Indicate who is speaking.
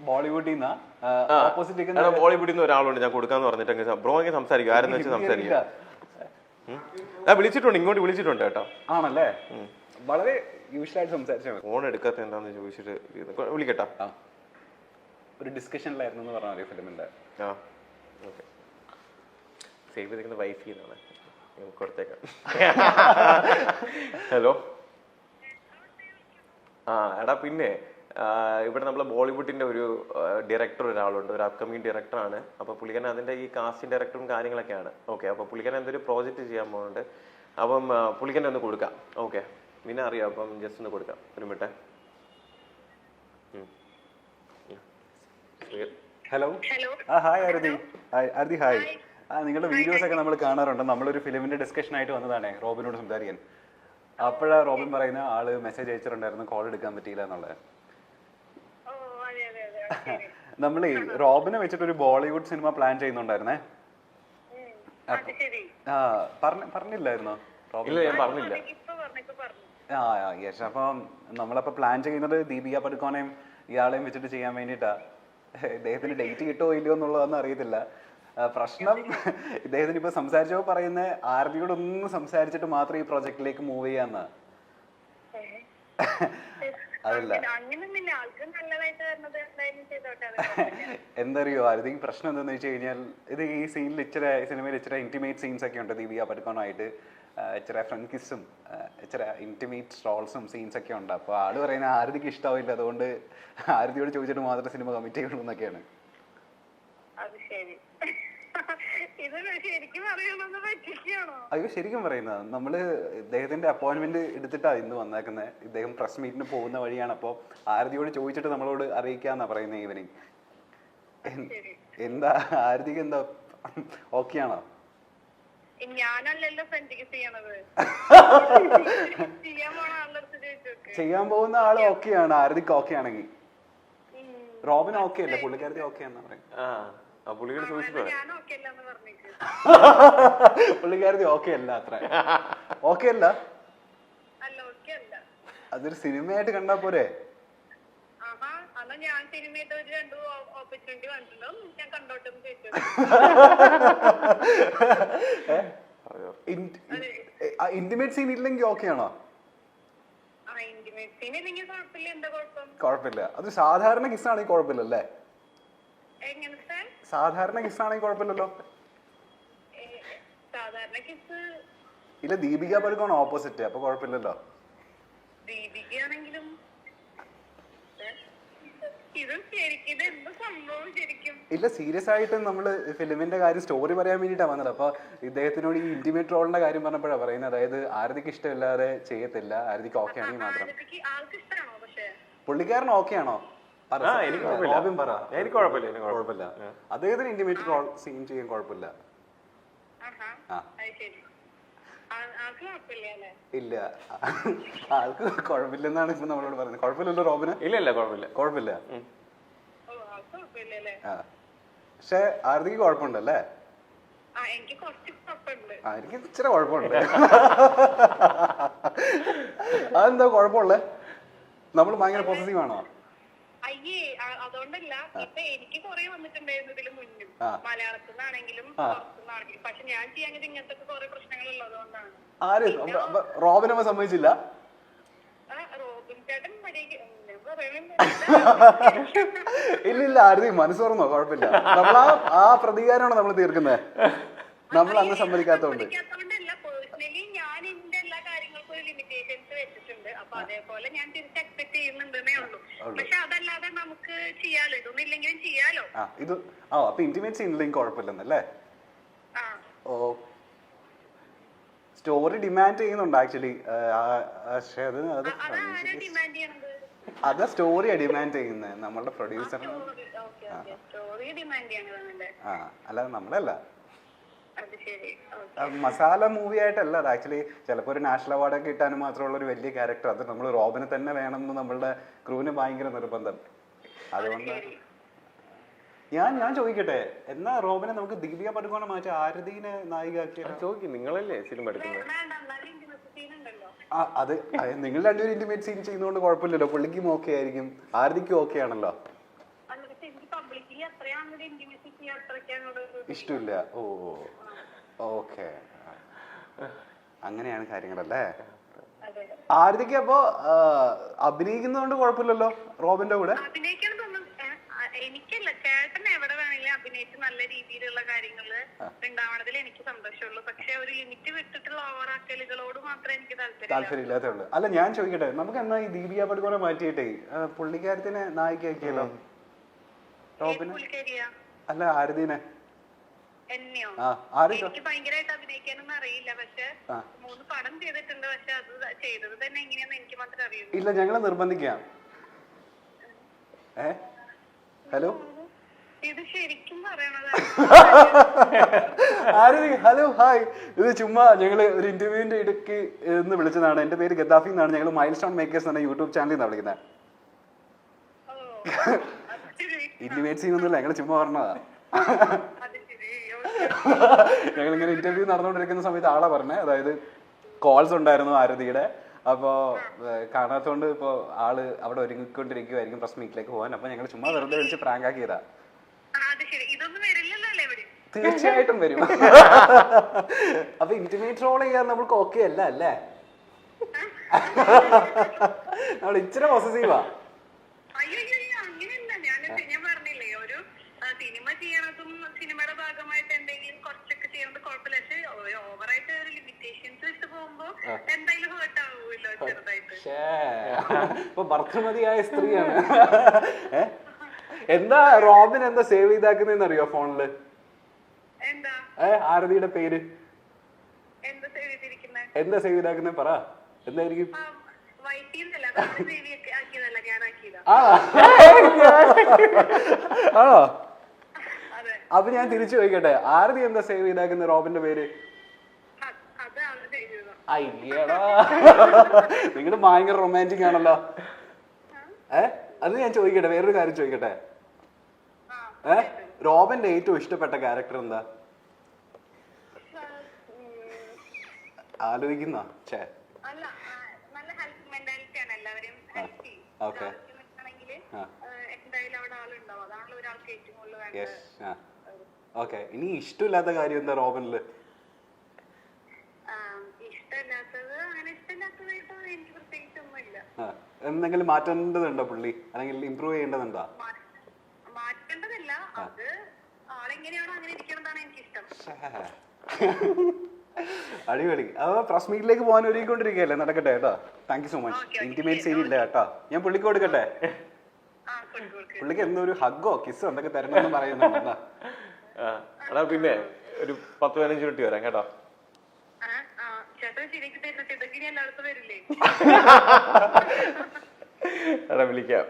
Speaker 1: ബോളിവുഡിൽ നിന്ന്
Speaker 2: ബോളിവുഡിൽ നിന്ന് ഒരാളുണ്ട് ഞാൻ കൊടുക്കാന്ന് പറഞ്ഞിട്ട് ബ്രോ ഇങ്ങനെ സംസാരിക്കും ആരെന്ന് വെച്ച് സംസാരിക്കുക. വിളിച്ചിട്ടുണ്ട്, ഇങ്ങോട്ട് വിളിച്ചിട്ടുണ്ട് കേട്ടോ.
Speaker 1: ആണല്ലേ? വളരെ യൂഷ്വലായിട്ട് സംസാരിച്ചാൽ
Speaker 2: ഫോൺ എടുക്കാത്ത എന്താന്ന് ചോദിച്ചിട്ട് വിളിക്കട്ടാ.
Speaker 1: ഒരു ഡിസ്കഷനിലായിരുന്നു പറഞ്ഞ ഫിലിമിന്റെ.
Speaker 2: ആ ഓക്കെ, സേവ് ചെയ്തിരിക്കുന്ന വൈഫി എന്നാണ് കൊടുത്തേക്കാം. ഹലോ. എടാ പിന്നെ ഇവിടെ നമ്മളെ ബോളിവുഡിന്റെ ഒരു ഡയറക്ടർ ഒരാളുണ്ട്, ഒരു അപ്കമിങ് ഡയറക്ടറാണ്. അപ്പൊ പുള്ളിക്കാരൻ അതിന്റെ ഈ കാസ്റ്റിംഗ് ഡയറക്ടറും കാര്യങ്ങളൊക്കെയാണ്. ഓക്കെ, അപ്പൊ പുള്ളിക്കാരൻ എന്തൊരു പ്രോജക്റ്റ് ചെയ്യാൻ പോകുന്നുണ്ട്. അപ്പം പുള്ളിക്കാരൻ ഒന്ന് കൊടുക്കാം. ഓക്കെ, പിന്നെ അറിയാം. അപ്പം ജസ്റ്റ് ഒന്ന് കൊടുക്കാം. ഒരു മിനിറ്റ്.
Speaker 1: ഹലോ. ഹായ് ആരതി. ആരതി ഹായ്. നിങ്ങളുടെ വീഡിയോസ് ഒക്കെ നമ്മൾ കാണാറുണ്ട്. നമ്മളൊരു ഫിലിമിന്റെ ഡിസ്കഷൻ ആയിട്ട് വന്നതാണ് റോബിനോട് സംസാരിക്കാൻ. അപ്പോഴാ റോബിൻ പറയുന്ന ആള് മെസ്സേജ് അയച്ചിട്ടുണ്ടായിരുന്നു, കോൾ എടുക്കാൻ പറ്റിയില്ല എന്നുള്ളത്. നമ്മളേ റോബിനെ വെച്ചിട്ട് ഒരു ബോളിവുഡ് സിനിമ പ്ലാൻ ചെയ്യുന്നുണ്ടായിരുന്നേ. പറഞ്ഞില്ലായിരുന്നോ? യെസ്. അപ്പം നമ്മളപ്പോ പ്ലാൻ ചെയ്യുന്നത് ദീപിക പടുക്കോനെയും ഇയാളെയും വെച്ചിട്ട് ചെയ്യാൻ വേണ്ടിയിട്ടാ. ഇദ്ദേഹത്തിന് ഡേറ്റ് കിട്ടുമോ ഇല്ലയോ എന്നുള്ളതൊന്നും അറിയത്തില്ല. പ്രശ്നം ഇദ്ദേഹത്തിന് ഇപ്പൊ സംസാരിച്ചപ്പോ പറയുന്ന ആരതിയോടൊന്നും സംസാരിച്ചിട്ട് മാത്രം ഈ പ്രൊജക്റ്റിലേക്ക് മൂവ് ചെയ്യാന്ന. അതല്ല, എന്തറിയോ ആരതി പ്രശ്നം എന്താന്ന് വെച്ച് കഴിഞ്ഞാൽ ഇത് ഈ സീനിൽ ഇച്ചിരി സിനിമയിൽ ഇച്ചിരി ഇന്റിമേറ്റ് സീൻസ് ഒക്കെ ഉണ്ട് ദീപിക പടുക്കോണായിട്ട്. ഇച്ചിരി ഫ്രണ്ട് കിസ്സും ഇച്ചിരി ഇന്റിമേറ്റ് സ്ട്രോൾസും സീൻസ് ഒക്കെ ഉണ്ട്. അപ്പൊ ആള് പറയുന്ന ആരതിക്ക് ഇഷ്ടാവില്ല, അതുകൊണ്ട് ആരതിയോട് ചോദിച്ചിട്ട് മാത്രം സിനിമ കമ്മിറ്റ് ചെയ്യണു എന്നൊക്കെയാണ്. അയ്യോ ശരിക്കും പറയുന്നത്, നമ്മള് ഇദ്ദേഹത്തിന്റെ അപ്പോയിന്റ്മെന്റ് എടുത്തിട്ടാ ഇന്ന് വന്നേക്കുന്നത്. ഇദ്ദേഹം പ്രസ് മീറ്റിന് പോകുന്ന വഴിയാണ്. അപ്പൊ ആരതിയോട് ചോദിച്ചിട്ട് നമ്മളോട് അറിയിക്കാന്നാ പറയുന്നത് ഈവനിങ്. എന്താ ആരതിക്ക് എന്താ ഓക്കെ ആണോ? ചെയ്യാൻ പോകുന്ന ആള് ഓക്കെ ആണ്. ആരതിക്ക് ഓക്കെ ആണെങ്കിൽ റോബിൻ ഓക്കെ അല്ലേ? പുള്ളിക്കാരത്തി ഓക്കെ ആണെന്നാ പറയുന്നത്. പുള്ളിക്കാരത്തി ഓക്കെ അല്ല, അത്ര ഓക്കെ അല്ല. അതൊരു സിനിമയായിട്ട് കണ്ടാ പോരെ? ഇന്റിമേറ്റ് സീൻ ഇല്ലെങ്കിൽ ഓക്കെ ആണോ? കുഴപ്പമില്ല. അത് സാധാരണ കിസ്സാണെങ്കിൽ കുഴപ്പമില്ലല്ലേ? സാധാരണ കിസ്സാണെങ്കിൽ കുഴപ്പമില്ലല്ലോ. ഇല്ല, ദീപിക പടുക്കോൺ ഓപ്പോസിറ്റ്, അപ്പൊ കുഴപ്പമില്ലല്ലോ. ഇല്ല, സീരിയസ് ആയിട്ട് നമ്മള് ഫിലിമിന്റെ കാര്യം സ്റ്റോറി പറയാൻ വേണ്ടിട്ടാ വന്നത്. അപ്പൊ ഇദ്ദേഹത്തിനോട് ഈ ഇന്റിമേറ്റ് റോളിന്റെ കാര്യം പറഞ്ഞപ്പോഴാണ് പറയുന്നത്. അതായത് ആരതിക്ക് ഇഷ്ടമില്ലാതെ ചെയ്യത്തില്ല, ആരതിക്ക് ഓക്കെ ആണെങ്കിൽ മാത്രം. പുള്ളിക്കാരൻ ഓക്കെ ആണോ? കുഴപ്പമില്ല. അദ്ദേഹത്തിന് ഇന്റിമേറ്റ് റോൾ സീൻ ചെയ്യാൻ കുഴപ്പമില്ല. ഇല്ല, ആൾക്ക് കുഴപ്പമില്ലെന്നാണ് ഇപ്പൊ നമ്മളോട് പറയുന്നത്. കുഴപ്പമില്ലല്ലോ റോബിന്?
Speaker 2: ഇല്ല, കുഴപ്പമില്ല.
Speaker 1: പക്ഷെ ആരതിക്ക് കുഴപ്പമുണ്ടല്ലേ? എനിക്ക് ഇച്ചിരി കുഴപ്പമുണ്ട്. അതെന്താ കുഴപ്പമുള്ളേ? നമ്മൾ ഭയങ്കര പോസിറ്റീവ് ആണോ?
Speaker 3: അയ്യേ, അതുകൊണ്ടല്ല. ഇപ്പൊ എനിക്ക് കുറെ വന്നിട്ടുണ്ടായിരുന്നു ഇതില് മുന്നും, മലയാളത്തിൽ നിന്നാണെങ്കിലും പുറത്തുനിന്നാണെങ്കിലും. പക്ഷെ ഞാൻ ചെയ്യാൻ ഇങ്ങനത്തെ കുറെ പ്രശ്നങ്ങൾ ഉള്ളതുകൊണ്ടാണ്.
Speaker 1: ആര് റോബിനമ്മ സമ്മതിച്ചില്ല?
Speaker 3: റോബിൻ ചേട്ടൻ
Speaker 1: ഇല്ല, ആരതി മനസ്സ് തുറന്നോ? കുഴപ്പമില്ല. നമ്മൾ ആ പ്രതികാരമാണോ നമ്മൾ തീർക്കുന്നത്? നമ്മൾ അന്ന് സമ്മതിക്കാത്തോണ്ട്.
Speaker 3: പേഴ്സണലി ഞാൻ എന്റെ എല്ലാ കാര്യങ്ങൾക്കും ഒരു ലിമിറ്റേഷൻസ് വെച്ചിട്ടുണ്ട്. അപ്പൊ അതേപോലെ ഞാൻ തിരിച്ച് എക്സ്പെക്ട് ചെയ്യുന്നുണ്ടെന്നേ ഉള്ളൂ. പക്ഷെ അതല്ലാതെ നമുക്ക് ചെയ്യാലോ, ഇതൊന്നും ഇല്ലെങ്കിലും ചെയ്യാലോ.
Speaker 1: അപ്പൊ ഇന്റിമേറ്റ് സീനില്ലെങ്കിൽ കുഴപ്പമില്ലെന്നല്ലേ? ഓ, സ്റ്റോറി ഡിമാൻഡ് ചെയ്യുന്നുണ്ട് ആക്ച്വലി. അതാ സ്റ്റോറിയാ ഡിമാൻഡ് ചെയ്യുന്നത്, നമ്മളുടെ പ്രൊഡ്യൂസറിന്. അല്ലാതെ നമ്മളല്ല. മസാല മൂവി ആയിട്ടല്ല അത്. ആക്ച്വലി ചിലപ്പോൾ ഒരു നാഷണൽ അവാർഡൊക്കെ കിട്ടാനും മാത്രമുള്ള ഒരു വലിയ ക്യാരക്ടർ. അത് നമ്മൾ റോബിനെ തന്നെ വേണമെന്ന് നമ്മളുടെ ക്രൂവിന് ഭയങ്കര നിർബന്ധം. അതുകൊണ്ട് ഞാൻ ചോദിക്കട്ടെ, എന്നാ റോബിനെ നമുക്ക് ദീപിക പടുക്കോണെ മാറ്റി ആരതിനെ നായികയാക്കിയാൽ?
Speaker 2: ചോദിക്കും, നിങ്ങളല്ലേ സിനിമ എടുക്കുന്നത്.
Speaker 1: അത് നിങ്ങൾ രണ്ടുപേരും ഇന്റിമേറ്റ് സീൻ ചെയ്യുന്നതുകൊണ്ട് കുഴപ്പമില്ലല്ലോ. പുള്ളിക്കും ഓക്കെ ആയിരിക്കും, ആരതിക്കും ഓക്കെ ആണല്ലോ.
Speaker 3: അല്ല പക്ഷെ എനിക്ക് പബ്ലിക്കലി അത്രയും അങ്ങോട്ട് ഇന്റിമേറ്റ് അത്രയ്ക്ക് അങ്ങോട്ട്
Speaker 1: ഇഷ്ടമില്ല. ഓ ഓക്കെ, അങ്ങനെയാണ് കാര്യങ്ങളല്ലേ.
Speaker 3: അതെ
Speaker 1: ആരതിക്ക് അപ്പോ അഭിനയിക്കുന്നതുകൊണ്ട് കുഴപ്പമില്ലല്ലോ റോബിന്റെ കൂടെ?
Speaker 3: അഭിനയിക്കണം തോന്നുന്നു. എനിക്കല്ല, ചേട്ടൻ എവിടെ വേണമെങ്കിലും അഭിനയിച്ച് നല്ല രീതിയിലുള്ള കാര്യങ്ങള് ഉണ്ടാവണതിൽ എനിക്ക് സന്തോഷമുള്ളൂ. പക്ഷെ ഒരു ലിമിറ്റ് വിട്ടിട്ടുള്ള ഓവറാക്കലുകളോട് മാത്രമേ എനിക്ക്
Speaker 1: താല്പര്യമില്ലാത്തേ ഉള്ളൂ. അല്ല ഞാൻ ചോദിക്കട്ടെ, നമുക്ക് എന്നാ ഈ ദീപിക പടുകോനെ മാറ്റിയിട്ടേ പുള്ളിക്കാരത്തിനെ നായികയാക്കിയല്ലോ റോബിനെ?
Speaker 3: പുള്ളിക്കാരിയാ
Speaker 1: അല്ല ആരതിനെ.
Speaker 3: എന്നെയോ?
Speaker 1: ആ ആര്
Speaker 3: എനിക്ക് ഭയങ്കരമായിട്ട് അഭിനയിക്കാനൊന്നും അറിയില്ല. പക്ഷെ 3 പടം ചെയ്തിട്ടുണ്ട്. പക്ഷെ അത് ചെയ്തത് തന്നെ എങ്ങനെയാന്ന് എനിക്ക് മാത്രമേ അറിയൂ.
Speaker 1: ഇല്ല, ഞങ്ങളെ നിർബന്ധിക്കാം. ഹലോ
Speaker 3: ഇത് ശരിക്കും പറയണത്
Speaker 1: ആരതി, ഹലോ ഹായ്. ഇത് ചുമ്മാ ഞങ്ങള് ഒരു ഇന്റർവ്യൂവിന്റെ ഇടയ്ക്ക് എന്ന് വിളിച്ചതാണ്. എന്റെ പേര് ഗദ്ദാഫി എന്നാണ്. ഞങ്ങൾ മൈൽ സ്റ്റോൺ മേക്കേഴ്സ് എന്ന യൂട്യൂബ് ചാനലിൽ നിന്നാണ് വിളിക്കുന്നത്. ഇന്റിമേറ്റ് സീനൊന്നുമില്ല, ഞങ്ങൾ ചുമ്മാ പറഞ്ഞതാ. ഞങ്ങളിങ്ങനെ ഇന്റർവ്യൂ നടന്നുകൊണ്ടിരിക്കുന്ന സമയത്ത് ആളെ പറഞ്ഞേ, അതായത് കോൾസ് ഉണ്ടായിരുന്നു ആരതിയുടെ. അപ്പോ കാണാത്തോണ്ട് ഇപ്പൊ ആള് അവിടെ ഒരുങ്ങിക്കൊണ്ടിരിക്കുവായിരിക്കും പ്രസ് മീറ്റിലേക്ക് പോകാൻ. അപ്പൊ ഞങ്ങൾ ചുമ്മാ വെറുതെ വിളിച്ച് പ്രാങ്ക് ആക്കിയതാ. തീർച്ചയായിട്ടും വരും. അപ്പൊ ഇന്റിമേറ്റ് റോൾ ചെയ്യാൻ നമ്മൾക്ക് ഓക്കെ അല്ല അല്ലേ? നമ്മൾ ഇച്ചിരി പോസസീവാ.
Speaker 3: ഞാൻ പറഞ്ഞില്ലേ, ഒരു സിനിമ ചെയ്യണതും സിനിമയുടെ ഭാഗമായിട്ട് എന്തെങ്കിലും കുറച്ചൊക്കെ ചെയ്യണത് കുഴപ്പമില്ല. പക്ഷെ ഓവറായിട്ട് ഒരു ലിമിറ്റേഷൻസ് വെച്ച് പോകുമ്പോ എന്തായാലും ഹേർട്ട് ആവുമല്ലോ ചെറുതായിട്ട്.
Speaker 1: ഇപ്പൊ ഭർത്തൃമതിയായ സ്ത്രീയാണ്. എന്താ റോബിൻ എന്താ സേവ് ചെയ്താക്കുന്നതെന്ന് അറിയോ ഫോണില്?
Speaker 3: എന്താ
Speaker 1: ആരതിയുടെ പേര്
Speaker 3: എന്താ സേവ് ചെയ്തിരിക്കുന്നത്?
Speaker 1: എന്താ സേവ് ചെയ്താക്കുന്നത് പറ, എന്തായിരിക്കും? ആണോ? അപ്പൊ ഞാൻ തിരിച്ചു ചോദിക്കട്ടെ, ആരതി എന്താ സേവ് ചെയ്താക്കുന്ന റോബിന്റെ പേര്? അയ്യടാ, നിങ്ങള് ഭയങ്കര റൊമാൻറ്റിക് ആണല്ലോ. അത് ഞാൻ ചോദിക്കട്ടെ, വേറൊരു കാര്യം ചോദിക്കട്ടെ. റോബിന്റെ ഏറ്റവും ഇഷ്ടപ്പെട്ട ക്യാരക്ടർ എന്താ? ആലോചിക്കുന്ന ഓക്കെ. ഇനി ഇഷ്ടമില്ലാത്ത കാര്യം എന്താ റോബിനില്? എന്തെങ്കിലും മാറ്റേണ്ടതുണ്ടോ പുള്ളി, അല്ലെങ്കിൽ ഇമ്പ്രൂവ് ചെയ്യേണ്ടതുണ്ടോ?
Speaker 3: മാറ്റേണ്ടതല്ല, അത് ആളെങ്ങനെയാണോ അങ്ങനെ ഇരിക്കണതാണ് എനിക്കിഷ്ടം.
Speaker 1: അടിപൊളി. അപ്പൊ പ്രസ് മീറ്റിലേക്ക് പോകാൻ ഒരുങ്ങിക്കൊണ്ടിരിക്കുകയല്ലേ, നടക്കട്ടെ കേട്ടോ. Thank you so much. Intimate ചെയ്യില്ല കേട്ടോ, ഞാൻ പുള്ളിക്ക് കൊടുക്കട്ടെ. പുള്ളിക്ക് എന്തോ ഒരു ഹഗ്ഗോ കിസ്സോ എന്തൊക്കെ തരണമെന്ന് പറയുന്നുണ്ട്.
Speaker 2: പിന്നെ ഒരു 10-15 മിനിറ്റ് വരാം കേട്ടോ.
Speaker 3: ചേട്ടൻ ശരിക്കും തരുന്നിട്ട് ഇതൊക്കെ എല്ലായിടത്തും വരില്ലേ?
Speaker 2: വിളിക്കാം.